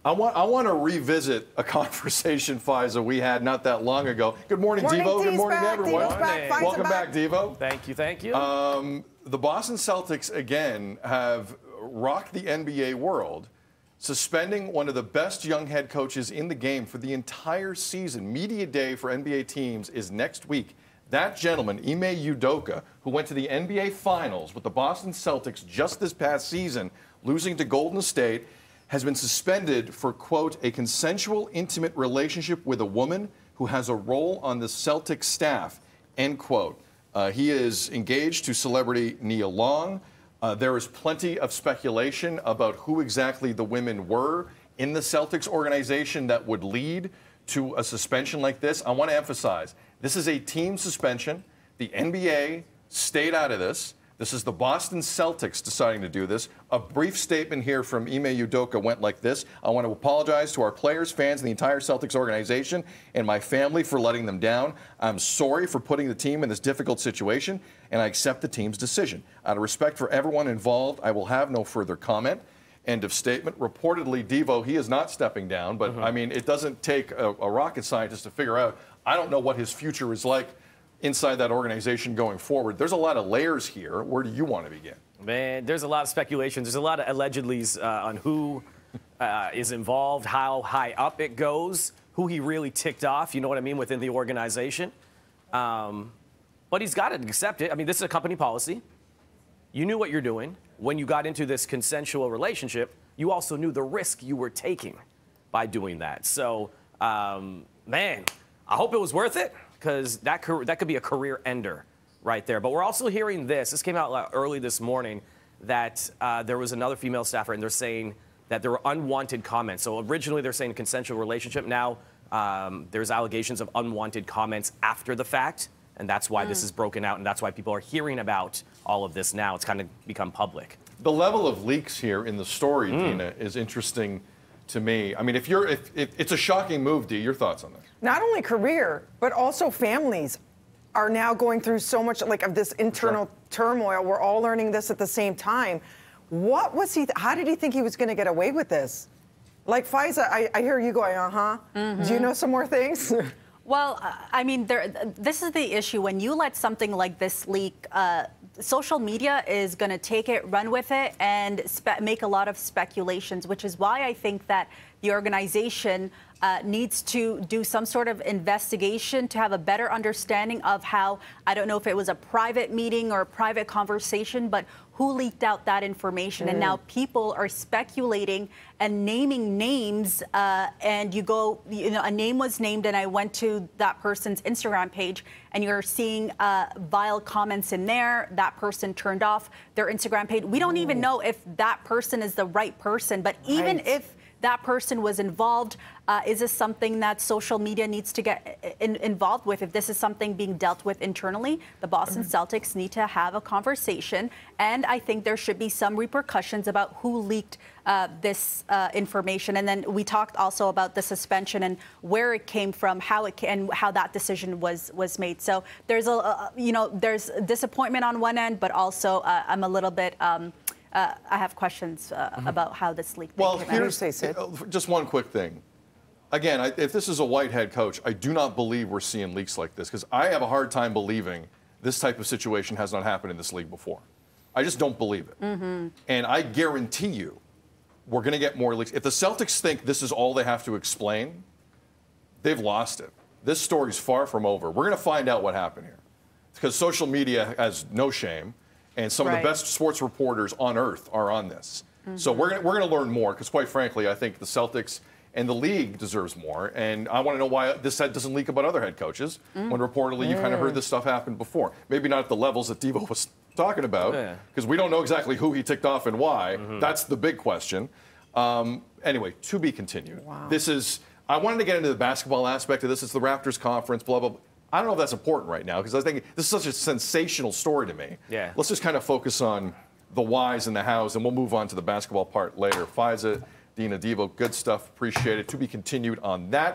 I want to revisit a conversation, Faiza, we had not that long ago. Good morning, Devo. Good morning, everyone. Welcome back, Devo. Thank you, thank you. The Boston Celtics, again, have rocked the NBA world, suspending one of the best young head coaches in the game for the entire season. Media day for NBA teams is next week. That gentleman, Ime Udoka, who went to the NBA Finals with the Boston Celtics just this past season, losing to Golden State, has been suspended for, quote, a consensual, intimate relationship with a woman who has a role on the Celtics staff, end quote. He is engaged to celebrity Nia Long. There is plenty of speculation about who exactly the women were in the Celtics organization that would lead to a suspension like this. I want to emphasize, this is a team suspension. The NBA stayed out of this. This is the Boston Celtics deciding to do this. A brief statement here from Ime Udoka went like this. I want to apologize to our players, fans, and the entire Celtics organization and my family for letting them down. I'm sorry for putting the team in this difficult situation, and I accept the team's decision. Out of respect for everyone involved, I will have no further comment. End of statement. Reportedly, Devo, he is not stepping down, but I mean, it doesn't take a rocket scientist to figure out. I don't know what his future is like inside that organization going forward. There's a lot of layers here. Where do you want to begin? Man, there's a lot of speculations. There's a lot of allegedlys on who is involved, how high up it goes, who he really ticked off, you know what I mean, within the organization. But he's got to accept it. I mean, this is a company policy. You knew what you're doing. When you got into this consensual relationship, you also knew the risk you were taking by doing that. So, man, I hope it was worth it, because that could be a career ender right there. But we're also hearing this. This came out early this morning, that there was another female staffer, and they're saying that there were unwanted comments. So originally they're saying consensual relationship. Now there's allegations of unwanted comments after the fact, and that's why this is broken out, and that's why people are hearing about all of this now. It's kind of become public. The level of leaks here in the story, Dina, is interesting to me. I mean, if it's a shocking move, Dee, your thoughts on this? Not only career, but also families are now going through so much of this internal turmoil. We're all learning this at the same time. What was he? How did he think he was going to get away with this? Like Faiza, I hear you going, Do you know some more things? Well, I mean, this is the issue. When you let something like this leak, social media is going to take it, run with it, and make a lot of speculations, which is why I think that the organization needs to do some sort of investigation to have a better understanding of how, I don't know if it was a private meeting or a private conversation, but who leaked out that information. And now people are speculating and naming names, and a name was named, and I went to that person's Instagram page, and you're seeing vile comments in there. That person turned off their Instagram page. We don't even know if that person is the right person, but even if that person was involved, is this something that social media needs to get involved with? If this is something being dealt with internally, the Boston Celtics need to have a conversation, and I think there should be some repercussions about who leaked this information. And then we talked also about the suspension and where it came from, how that decision was made. So there's there's disappointment on one end, but also I'm a little bit. I have questions about how this leak. Well, here's just one quick thing. Again, if this is a white head coach, I do not believe we're seeing leaks like this, because I have a hard time believing this type of situation has not happened in this league before. I just don't believe it. And I guarantee you we're going to get more leaks. If the Celtics think this is all they have to explain, they've lost it. This story's far from over. We're going to find out what happened here, because social media has no shame. And some of the best sports reporters on earth are on this. So we're going to learn more, because quite frankly, I think the Celtics and the league deserves more. And I want to know why this doesn't leak about other head coaches, when reportedly you kind of heard this stuff happen before. Maybe not at the levels that Devo was talking about, because we don't know exactly who he ticked off and why. That's the big question. Anyway, to be continued. I wanted to get into the basketball aspect of this. It's the Raptors conference, blah, blah, blah. I don't know if that's important right now, because I think this is such a sensational story to me. Let's just kind of focus on the whys and the hows, and we'll move on to the basketball part later. Faiza, Dina, Devo, good stuff. Appreciate it. To be continued on that.